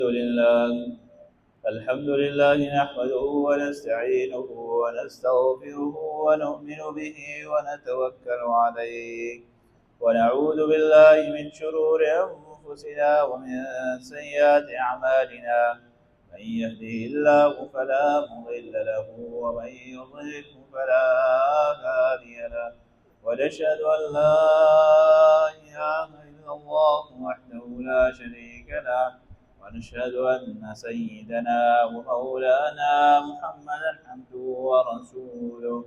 لله الحمد لله نحمده ونستعينه ونستغفره ونؤمن به ونتوكل عليه ونعوذ بالله من شرور أنفسنا ومن سيئات أعمالنا من يهده الله فلا مضل له ومن يضلله فلا هادي له ونشهد أن لا إله إلا الله وحده لا شريك له ونشهد أن سيدنا ومولانا محمدا عبده ورسوله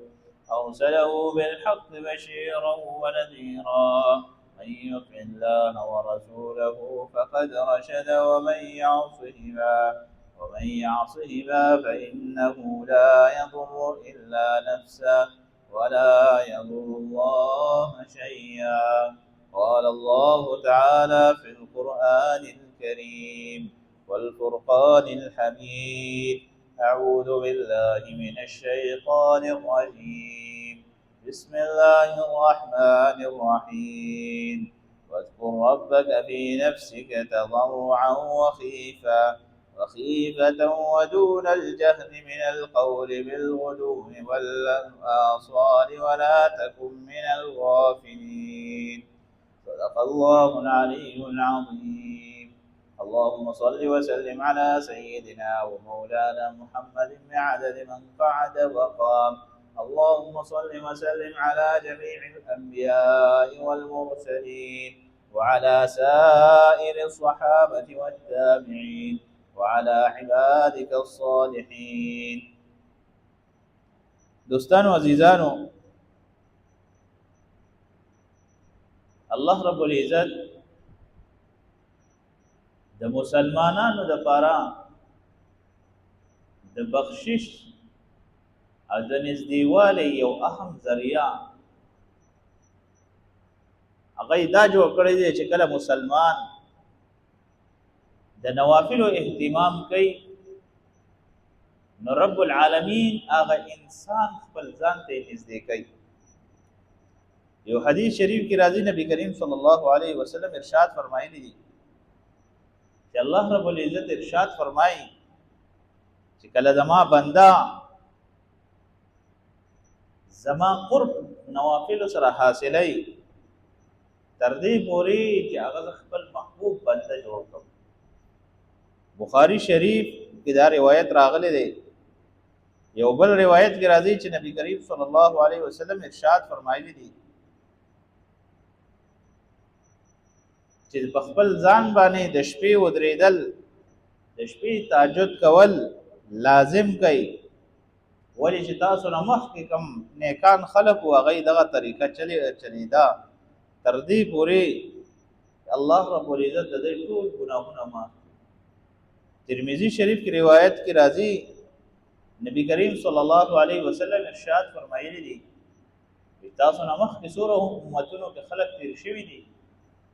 أرسله بالحق بشيرا ونذيرا من يطع الله ورسوله فقد رشد ومن يعصهما فإنه لا يضر إلا نفسه ولا يضر الله شيئا. قال الله تعالى في القرآن الكريم والفرقان الحميد: أعوذ بالله من الشيطان الرجيم. بسم الله الرحمن الرحيم. واذكر ربك في نفسك تضرعا وخيفة ودون الجهل من القول بالغدو والآصال ولا تكن من الغافلين. صدق الله العلي العظيم. اللهم صل وسلم على سيدنا ومولانا محمد بعدد من قعد وقام. اللهم صل وسلم على جميع الأنبياء والمرسلين وعلى سائر الصحابة والتابعين وعلى عبادك الصالحين. دوستانو عزیزانو، الله رب العزت د مسلمانانو د پاره د بخشش او د نزدېوالي یو اهم ذریعہ هغه دا جوړ کړی دی چې کله مسلمان د نوافلو اهتمام کوي نو رب العالمین هغه انسان خپل ځان ته نږدې کوي. یو حدیث شریف کی راضی نبی کریم صلی الله علیه وسلم ارشاد فرمایلی دی کہ اللہ رب العزت ارشاد فرمائی کہ کله زما بندا زما قرب نوافل سره حاصلای تر دې پوری چې هغه خپل محبوب بنده جوړ کړ. بخاری شریف کی دا روایت راغلی دی. یو بل روایت کی راضی چې نبی کریم صلی الله علیه وسلم ارشاد فرمایلی دی چې په خپل ځان باندې د شپې ودرېدل، د شپې تهجد کول لازم کوي، ولې چې تاسو نه مخکې کوم نیکان خلق او هغه دغه طریقه چلیدا تر دې پورې الله رب العزت د دې ټول ګناهونه معاف. ترمذی شریف کی روایت کی راضی نبی کریم صلی الله علیه وسلم ارشاد فرمایلی دي تاسو نه مخکې سوره امتونو کې خلق تیر شوي دي،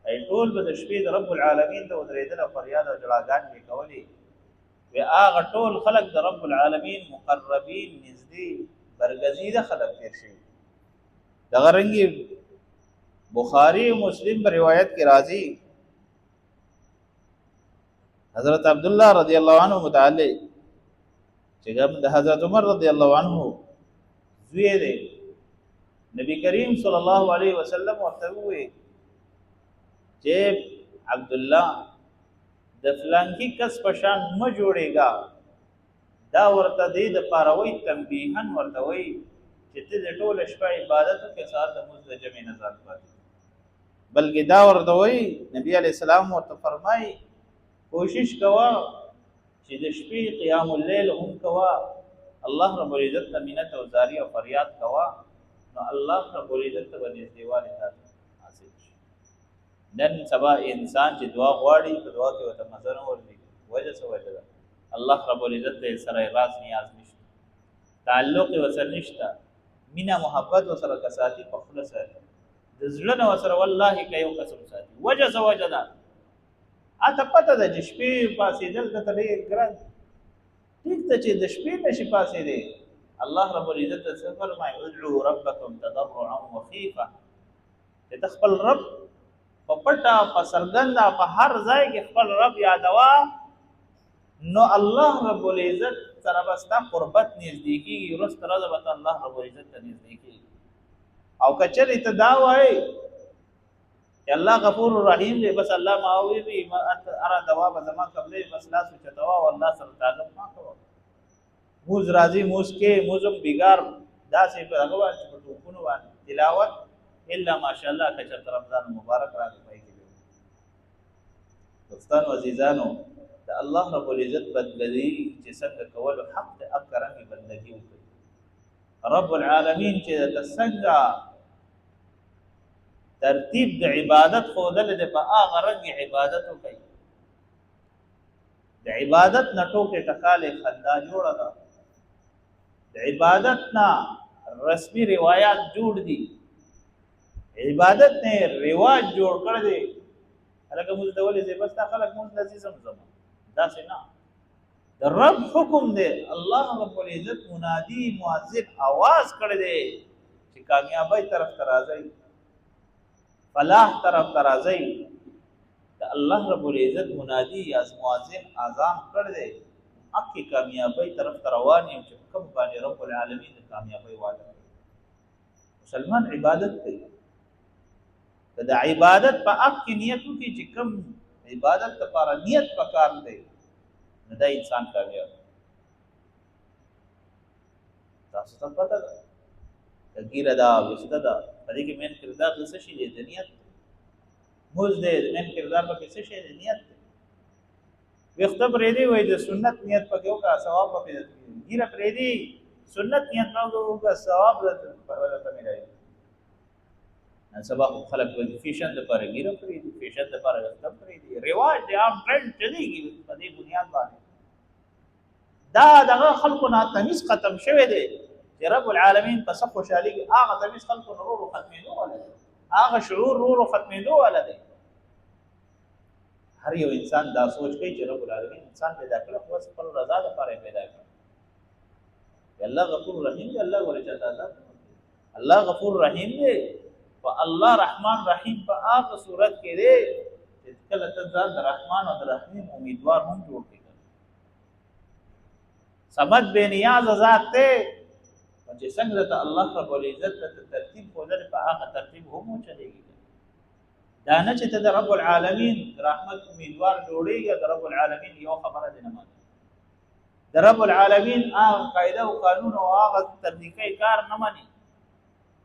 ای ټول به د شپې د رب العالمین ته ودرېدل او فریاد او جلاګانې به کولې، و هغه ټول خلق د رب العالمین مقربین نږدې برګزیده خلق تیر شوي. دغه رنګې بخاری او مسلم په روایت کې راځي حضرت عبدالله رضی الله عنه متعلق چې د حضرت عمر رضی الله عنه زوی دی، نبی کریم صلی الله علیه وسلم ورته وویل چې عبدالله د فلانکی کس پشان م جوړېږه، دا ورته دی د پاروي تنبیهن ورته وی چې ته د ټوله شپه عبادت کې سات د مزد جمع نظر پاتې، بلکې دا ورته وی نبی علیہ السلام ورته فرمای کوشش کوا چې د شپې قیام الليل هم کوا، الله رب العزت ته منت او زاری او فریاد کوا، نو الله رب العزت ته نږدېوالی حاصل شي. نن سبا انسان چې دعا غواړي په دعا کې ورته مزه نه ورځي، وجه څه وجه ده؟ الله رب العزت ته سره راز نیاز نشته، تعلق ورسره نشته، مینا محبت ورسره کساتی په خپل سره د زړه نه ورسره والله کې یو قسم ساتي. وجه څه وجه ده؟ اته پته ده چې شپې پاسېدل ته ډېر ګران، ټیک ته چې د شپې نشي پاسېدی، الله رب العزت څه فرمایي ادعوا ربکم تضرعا وخیفه، چې خپل رب په پټه په څرګنده په هر ځای کې خپل رب یادوا، نو الله رب العزت سره بستا قربت نږدې کیږي ورسته راځه به الله رب العزت ته نږدې کیږي او کچری ته دا وای چې الله غفور رحیم دی بس الله معاوی دی انت ارى دواب زما قبلې بس لا سوچ دوا والله سره تعلق ما کوو موز راضی موز کې موزم بیګار داسې په هغه باندې په ټوکونو باندې تلاوت الا ماشاءالله کچر رمضان مبارک راځي پای کې دوستان عزیزانو د الله رب العزت بندګي چې څنګه کول حق ته اکرمي بندګي وکړي رب العالمین چې څنګه ترتیب د عبادت خودل د په هغه رنګ عبادت وکړي د عبادت نه ټوکې ټکالې خندا جوړه ده د عبادت نه رسمي روایت جوړ دي عبادت نه رواج جوړ کړ دي هغه موږ د ولې بس تا خلک موږ لذیذم زما دا څنګه د رب حکم دی الله رب العزت منادي مؤذن आवाज کړ دي چې کامیابی طرف ته راځي فلاح طرف ته راځي د الله رب العزت منادي از مؤذن اذان کړ دي اکی کامیابی طرف ته روان یم چې کوم باندې رب العالمین د کامیابی وعده کوي مسلمان عبادت کوي د عبادت په حق کې نیت وکړي چې کوم عبادت لپاره نیت پکار دی نه دا انسان کامیاب تاسو ته پته ده تغییر دا وسته دا پدې کې مین کردار د څه شي د نیت موږ دې مین کردار په څه شي د نیت وخت پرې دی وای د سنت نیت پکې وکړه ثواب پکې دی ګیره پرې دی سنت نیت نو وکړه ثواب ته ملایي نن سبا خلک وایي فیشن د پاره ګیره پرې دی فیشن د پاره وخت پرې دی رواج دی عام ټرند چلیږي په دې بنیاد باندې دا دغه خلکو نه تمیز ختم شوی دی چې رب العالمین په صف خوشالي هغه تمیز خلکو نور ختمېدو ولا هغه شعور نور ختمېدو ولا دی هر یو انسان دا سوچ کوي چې رب العالمین انسان پیدا کړ خو خپل رضا لپاره پیدا کړ الله غفور رحیم دی الله ولې چاته الله غفور رحیم دی او الله رحمان رحیم په هغه صورت کې دی چې کله ته ځان د رحمان او د رحیم امیدوار هم جوړ کړې سمد بے نیاز ذات ته چې څنګه ته الله رب العزت ته ترتیب کوله په هغه ترتیب هم چلےږي دا نه چې ته د رب العالمین رحمت امیدوار جوړیږي د رب العالمین یو خبره دی نه مانه د رب العالمین هغه قاعده او قانون او هغه طریقې کار نه مانی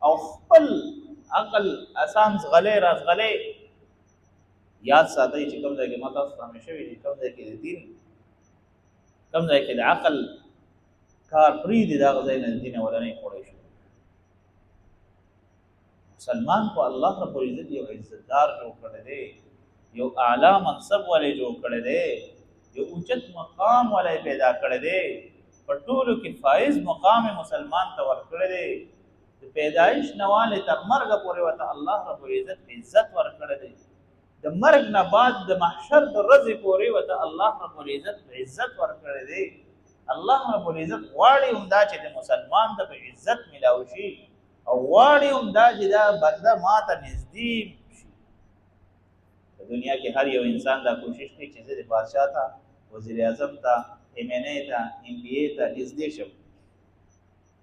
او خپل عقل اسان غلې راز غلې یاد ساتي چې کوم ځای کې ماته همیشه وي کوم ځای کې دین کوم ځای کې د عقل کار پری دی دا ځای نه دین ولنه خوړې شو مسلمان کو الله رب العزت یو عزتدار جوړ کړی دی یو اعلی منصب والے جوړ کړی دی یو اوچت مقام والے پیدا کړی دی په ټولو کې فائز مقام مسلمان ته ورکړی دی د پیدایش نواله تر مرګ پورې وته الله رب العزت عزت ورکړی دی د مرګ نه بعد د محشر د ورځې پورې وته الله رب العزت عزت ورکړی دی الله رب العزت غواړي همدا چې د مسلمان د عزت ملاوي شي او غواړي همدا چې دا بنده ماته نږدې شي په دنیا کې هر یو انسان دا کوشش کوي چې د بادشاہ ته وزیر اعظم ته MNA ته MBA ته نږدې شم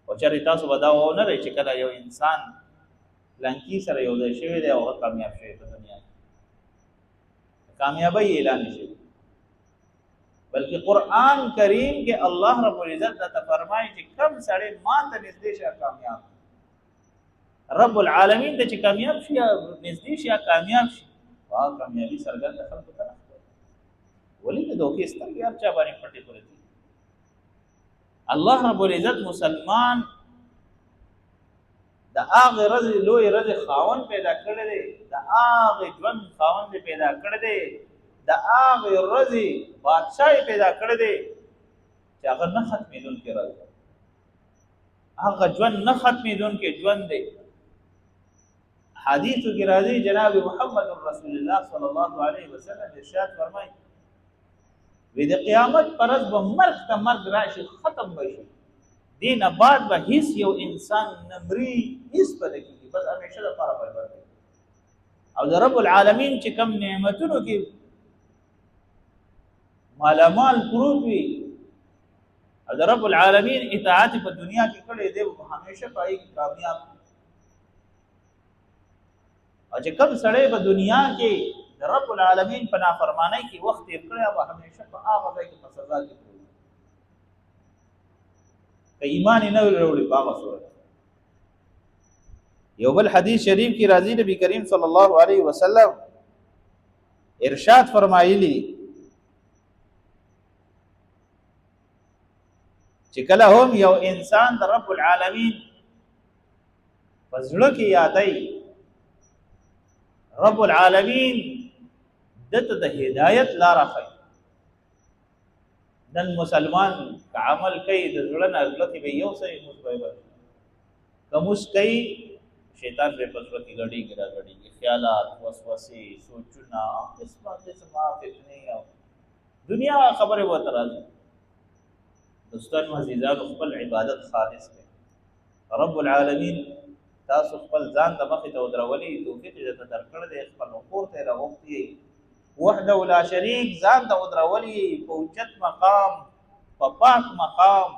او چېرې تاسو به دا ونه لرئ چې کله یو انسان لنکی سره یو ځای شوی دی او هغه کامیاب شوی په دنیا کې کامیابی اعلان شي بلکې قرآن کریم کې الله رب العزت ته فرمایي چې کم سړی ماته نږدې شي کامیاب رب العالمین ته چې کامیاب شي نږدې شي کامیاب شي وا کامیابی سرګند خلکو ته ولې د دوکې سترګې هر چا باندې پټې پرې دي الله رب العزت مسلمان د هغه رزق لوی رزق خاون پیدا کړی دی د هغه ژوند خاون پیدا کړی دی د هغه رزق بادشاہ پیدا کړی دی چې هغه نه ختمېدونکی رزق هغه ژوند نه ختمېدونکی ژوند دی حدیث کې راځي جناب محمد رسول الله صلی الله علیه وسلم ارشاد فرمایي وی د قیامت پر ورځ به مرګ ته مرګ راشي ختم بشي دین بعد به هیڅ یو انسان نمرې هیڅ پد کیږي بس همیشه لپاره برابر دی او د رب العالمین چې کم نعمتونو کې مالامال پروت وي او د رب العالمین اطاعت په دنیا کې کړي دی همیشه پای کې کامیاب. او چې کوم سړی په دنیا کې د رب العالمین په نافرمانی کې وخت یې کړی او همیشه په هغه ځای کې په سزا کې پروت که ایمان نه وروړي په هغه صورت. یو بل حدیث شریف کې راځي نبی کریم صلی الله علیه وسلم ارشاد فرمایلی چې کله هم یو انسان د رب العالمین په زړه کې یادای رب العالمین دته د هدایت لار ښیي. نن مسلمان که عمل کوي د زړه نه زړه کې به یو څه مثبت کومس کوي شیطان به په زړه کې غړي راغړي خیالات وسوسې سوچونه قسمه قسمه فتنې او دنیا خبره وته راځي. دوستان عزیزان خپل عبادت خالص کړئ. رب العالمین تاسو خپل ځان د مخې ته ودرولي توفیق دې ته درکړی دی. خپل کور ته راوغوښتي وحده لا شریک ځان ته ودرولي په اوچت مقام په پاک مقام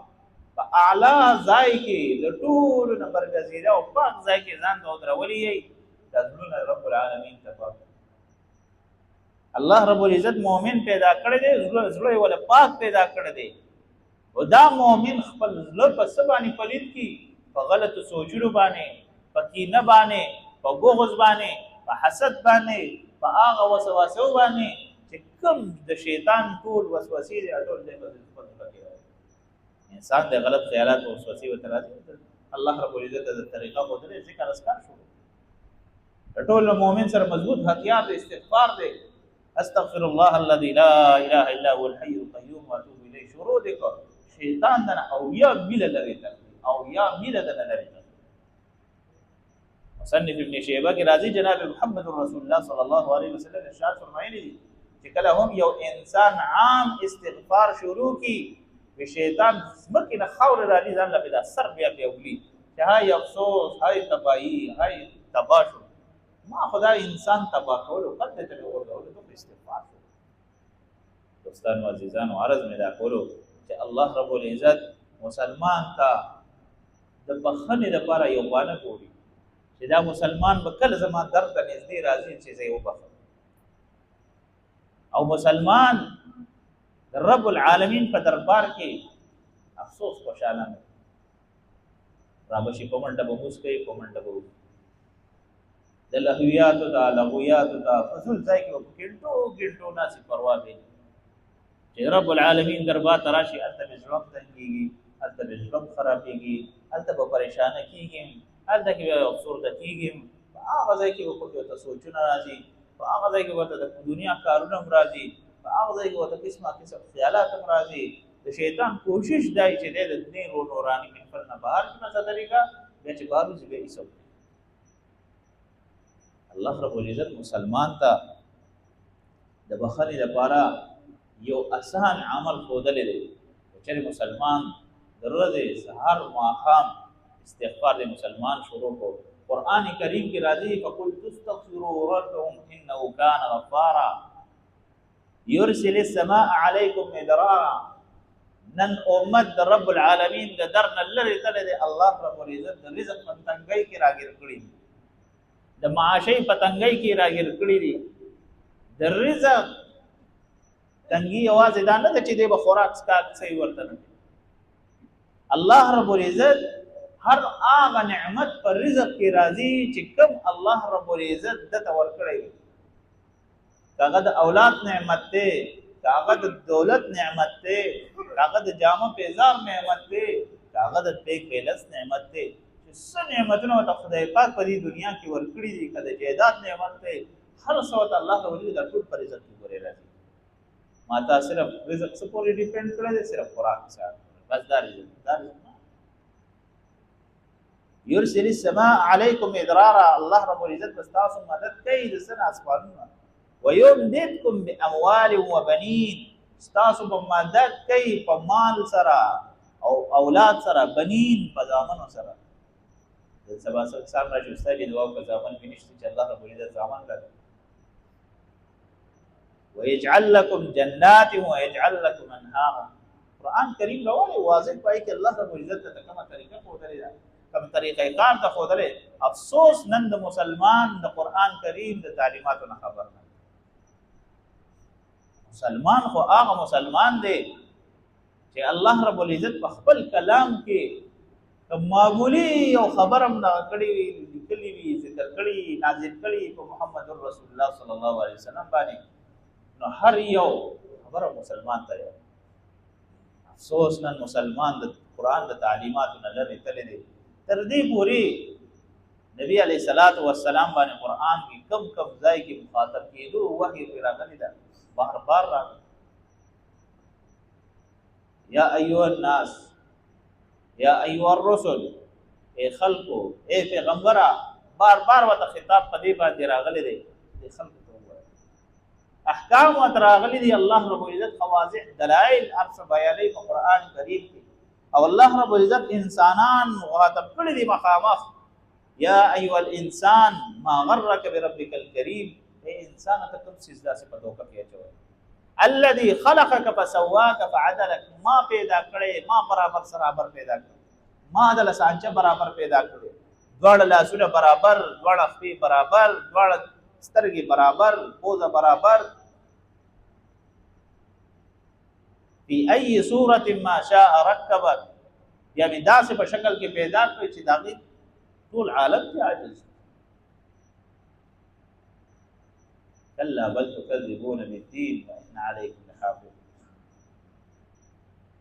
په اعلی ځای کې د ټولو نه برګزیده او پاک ځای کې ځان ته ودرولي دا زړونه رب العالمین ته پاک. الله رب العزت مؤمن پیدا کړی دی زړه یې ول پاک پیدا کړی دی او دا مؤمن خپل زړه په څه باندې پلید کی په غلطو سوچونو باندې په کینه باندې په بغض باندې په حسد باندې په هغه وسوسو باندې چې کوم د شیطان ټول وسوسې دي ټول دې په خپل کې انسان د غلط خیالات او وسوسې وته راځي. الله رب العزت د طریقه په دې ذکر اسکار شو ټول مؤمن سره مضبوط هتیار د استغفار دی. استغفر الله الذي لا اله الا هو الحي القيوم واتوب اليه. شروع دې کو شیطان دنه او یا میله لري او یا میله دنه لري. مصنف ابن شیبه کې راځي جناب محمد رسول الله صلی الله علیه وسلم ارشاد فرمایلی دي چې کله هم یو انسان عام استغفار شروع کی وی شیطان مکه نه خور را دي ځان له بلا سر بیا ولي چې هاي افسوس هاي تباہی هاي تباشو ما خدای انسان تباہ کول او قد ته ورغول د استغفار. دوستان عزیزان عرض مې دا کولو چې الله رب العزت مسلمان ته د بخښنې لپاره یو باندې کوي چې دا مسلمان به کله زما درد ته نږدې راځي چې زه یې وبخښم او مسلمان د رب العالمین په دربار کې افسوس خوشاله نه رابشي په منډه به موس کوي په منډه به د لهویاتو دا لغویاتو دا فضول ځای کې په ګنټو ناسي پروا دی چې رب العالمین دربار ته راشي هلته به زړه تنګېږي هلته به زړه خرابېږي هلته به پریشانه کېږي هلته کې به افسرده کېږي په هغه ځای کې به پکې ورته سوچونه راځي په هغه ځای کې ورته د دنیا کارونه هم راځي په هغه ځای کې ورته قسمه قسم خیالات هم راځي. د شیطان کوشش دی چې دی د دنیا نوراني محفل نه بهر کړي څه طریقه بیا چې بهر وځي بیا ایسو. الله رب العزت مسلمان ته د بخښنې لپاره یو آسان عمل ښودلی دی چې مسلمان د ورځې سهار ماښام استغفار د مسلمان شروع کو. قرآن کریم کی راضی فقلت استغفروا ربكم انه كان غفارا يرسل السماء عليكم مدرارا. نن امت د رب العالمین د درن لری تل دی الله رب العزت د رزق پتنګي کی راګر کړی د معاشي پتنګي کی راګر کړی دی. د رزق تنګي आवाज دا نه چې دی به خوراک سکات صحیح ورته نه. الله رب العزت هر هغه نعمت پر رزق کې راځي چې کوم الله رب العزت دته ورکړي. هغه د اولاد نعمت ته، هغه د دولت نعمت ته، هغه د جامه پیزار نعمت ته، هغه د پیک پیلس نعمت ته. چې څه نعمتونه ته خدای پاک په دې دنیا کې ورکړي دي کله جیدات نعمت ته هر څه ته الله رب العزت د ټول پر عزت پورې راځي. ما تا صرف رزق څخه پورې ډیپند کړی دی صرف خوراک سره بس دا رزق. يرسل السماء عليكم مدرارا. الله رب العزت بستاسو مدد کوي د سن اسمانونو ويمددكم باموال وبنين. استاسو په مدد کوي په مال سره او اولاد سره بنین په ځامنو سره. د سبا سره راځي استاد دعا په ځامن وینشت چې الله رب العزت ځامن کړي. ويجعل لكم جنات ويجعل لكم انهارا. قرآن کریم راولې واضح پای کې الله رب العزت ته کومه طریقه ښودلې ده، کوم طریقې کار ته ښودلې. افسوس نن د مسلمان د قرآن کریم د تعلیماتو نه خبر نه. مسلمان خو هغه مسلمان دی چې الله رب العزت په خپل کلام کې معمولی یو خبر هم نه کړی وي، لیکلی وي، ذکر کړی، نازل کړی په محمد رسول الله صلی الله علیه وسلم باندې، نو هر یو خبره مسلمان ته. افسوس نن مسلمان د قرآن د تعلیماتو نه لرې تللی دی. تر دې پورې نبی علیه الصلاۃ والسلام باندې قرآن کې کم کم ځای کې مخاطب کېدو وحی پرې راغلی ده، بار بار راغلی. یا ایها الناس، یا ایها الرسل، اے خلقو، اے پیغمبره، بار بار ورته خطاب په دې باندې راغلی دی. د خلقو احکام ورته راغلي دي. الله رب العزت واضح دلائل ارس بیانوي په قرآن کریم کې، او الله رب العزت انسانان مخاطب کړي دي مخامخ. یا ایها الانسان ما غرک بربک الکریم، اے انسان ته کوم څیز داسې په دوکه کې اچوي. الذي خلقك فسواك فعدلك، ما پیدا کړي، ما برابر پیدا کړي، ما د لسانچه برابر پیدا کړي، دواړه لاسونه برابر، دواړه خپې برابر، دواړه سترګې برابر، پوزه برابر. فی ای صورت ما شاء رکبک، یعنی داسې په شکل کې پیدا کړي چې د هغې ټول عالم کې عاجز. کلا بل تکذبون بالدین وان علیکم لحافظ.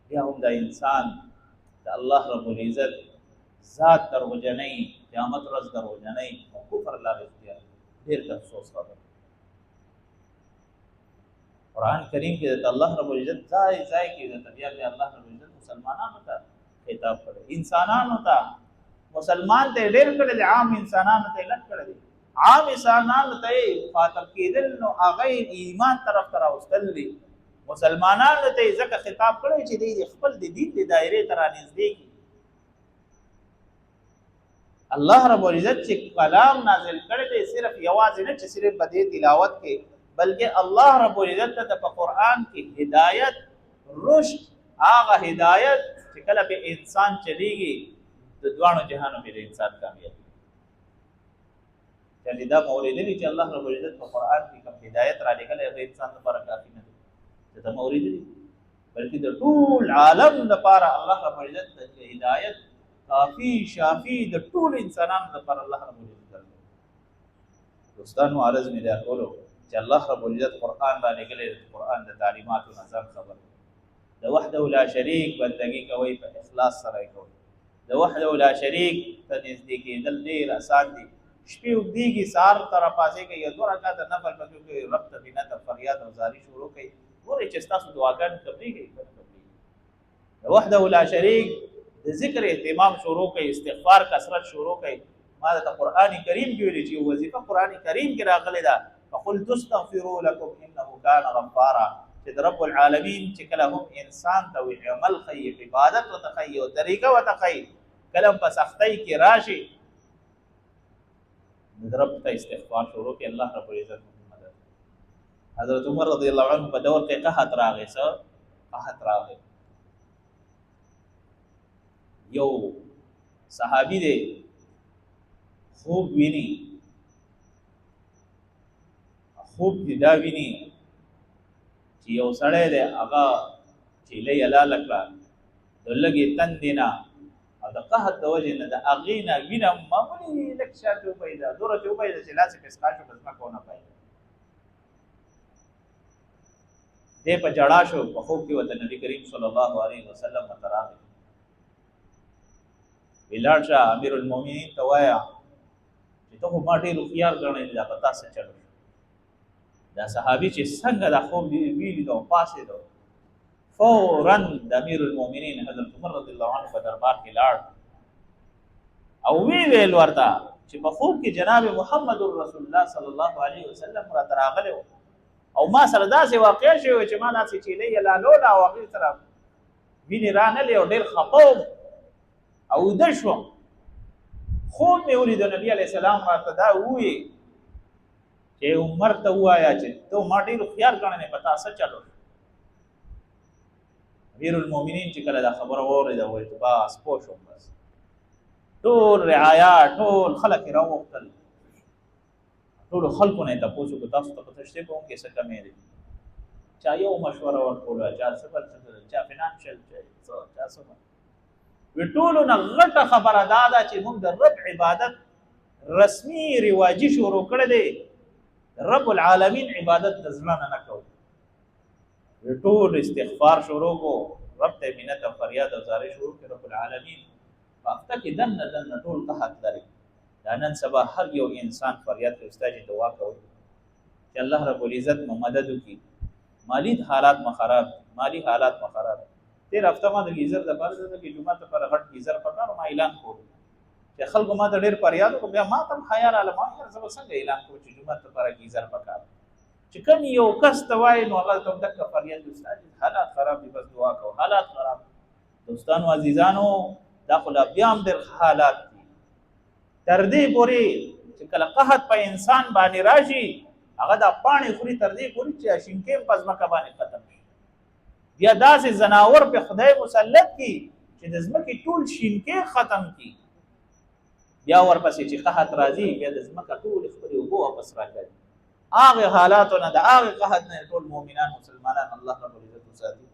بیا هم دا انسان د الله رب العزت ذات دروغجنۍ، قیامت ورځ دروغجنۍ او کفر لاره اختیار. ډېر د افسوس خبره. قرآن کریم کې د الله رب العزت ځای ځای کې د طبیعت الله رب العزت مسلمانانو ته خطاب کړی، انسانانو ته. مسلمان ته ډېر کړی دی، عام انسانانو ته لږ کړی دی. عام انسانانو ته مخاطب کېدل نو هغه ایمان طرف ته راوستل دي. مسلمانانو ته ځکه خطاب کړی چې دی خپل د دین د دایرې ته رانږدې کړي. الله رب العزت چې کلام نازل کړی دی صرف یوازې نه چې صرف په دې تلاوت کې، بلکې الله رب العزت ته په قرآن کې هدایت، رشد، هغه هدایت چې کله په انسان چلیږي د دواړو جهانو کې د انسان کامیابي. یعنې دا موریدلي چې الله رب العزت په قرآن کې کوم هدایت را لېږلی هغه انسان لپاره کافي نه دی چې ته موریدلي، بلکې د ټول عالم لپاره الله رب العزت د هدایت کافي شافي د ټول انسانانو لپاره الله رب العزت درلود. دوستانو عرض مې دا کولو چې الله رب العزت قرآن را لېږلی د قرآن د تعلیماتو نه ځان خبر د وحده لا شریک بندګي کوئ، په اخلاص سره یې کوئ. د وحده لا شریک ته نږدې کېدل ډېر اسان دي. شپې اوږدېږي، سهار ته راپاڅېږئ، یو 2 رکعته نفل پکې وکړئ، رب ته منت فریاد او زاري شروع کړئ. ګورئ چې ستاسو دعاګانې قبلېږي که نه قبلېږي. د وحده لا شریک د ذکر اهتمام شروع کړئ، استغفار کثرت شروع کړئ. ما درته قرآن کریم کې ویلي چې وظیفه قرآن کریم کې راغلې ده، فقلت استغفروا لكم انه كان غفارا. چې د رب العالمین چې کله هم انسان ته وي عمل ښیي، عبادت ورته ښیي او طریقه ورته ښیي، کله هم په سختۍ کې راشي د رب ته استغفار شروع کړي، الله رب العزت مدد. حضرت عمر رضی الله عنه په دور کې قحط راغی. قحط راغی. یو صحابي دی خوب ویني، خوب دې دا ویني چې یو سړی دی هغه چیلۍ حلاله کړه د لږې تندې نه او د قحط د وجې نه د هغې نه وینه معمولي لږ شاته وپیدا، دوره ترې وپیدا چې لاس یې پسکا شو، په ځمکه ونه پایدا. دی په ژړا شو. په خوب کې ورته نبي کریم صلی الله علیه وسلم ورته راغی، وی لاړ شه امیر المؤمنین ته ووایه چې ته خو ما ډېر هوښیار ګڼې دا په تا څه چل شو. دا صحابي چې څنګه دا خوب ویلیدو او پاڅېدو، فورا د امیر المؤمنین حضرت عمر رضی الله عنه په دربار کې لاړ او ویل ورته چې په خوب کې جناب محمد رسول الله صلی الله علیه وسلم راته راغلی و او ما سره داسې واقع شوی چې ما داسې چیلۍ حلالوله او هغې سره وینې رانلې او ډېر خفه وم او ویده شوم. خوب مې ولیدو، نبي علیه السلام راته دا ووایي چې عمر ته وایا چې ته ما ډېر خيار کړنه پتا څه چلو. امیر المؤمنین چې کله دا خبره واورېده وایي ته بس پوه شوم، بس ټول رعایا ټول خلک یې راوغوښتل، ټولو خلکو نه یې تپوس وکړو تاسو ته په تشریح کوم کې څه کمې دي. چا یو مشوره ورکوله، چا څه بل څه، چا فینانشل، چا څه. وی ټولو نه غټه خبره دا ده چې موږ د رب عبادت رسمي رواجي شروع کړی دی، رب العالمین عبادت د زړه نه کوو. ټول استغفار شروع کو، رب ته منت او فریاد او زاری شروع کړي. رب العالمین په هفته کې دنه ټول قحط لري. دا نن سبا هر یو انسان فریاد کوي، استاجي دعا کوي چې الله رب العزت مو مدد وکړي، مالی حالات مخرب، مالی حالات مخرب. تیر هفته ما د گیزر د پاره د جمعه ته پر غټ گیزر پکاره ما اعلان کړ چې خلکو ما ته ډېر فریاد وکړ، بیا ما ته خیال علم ما زه څنګه اعلان کړم چې جمعه ته پر گیزر پکاره. چې کوم یو کس ته وایي نو هغه ته دغه فریاد استاد حالات خراب دي، بس دعا کوو حالات خراب. دوستانو عزیزانو دا خو لا بیا هم ډېر حالات دي، تر دې پورې چې کله قحط په انسان باندې راشي هغه دا پاڼې خوري تر دې پورې چې شینکې په ځمکه باندې ختم شي. بیا داسې ځناور په خدای مسلط کی چې د ځمکې ټول شینکې ختم کی. بیا ورپسې چې قحط راځي بیا د ځمکه ټول خپلې اوبه واپس راکوي. هغه حالاتونه د هغه قحط نه ټول مؤمنان مسلمانان الله رب العزت وساتي.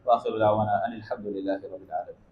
واخر دعوانا ان الحمد لله رب العالمين.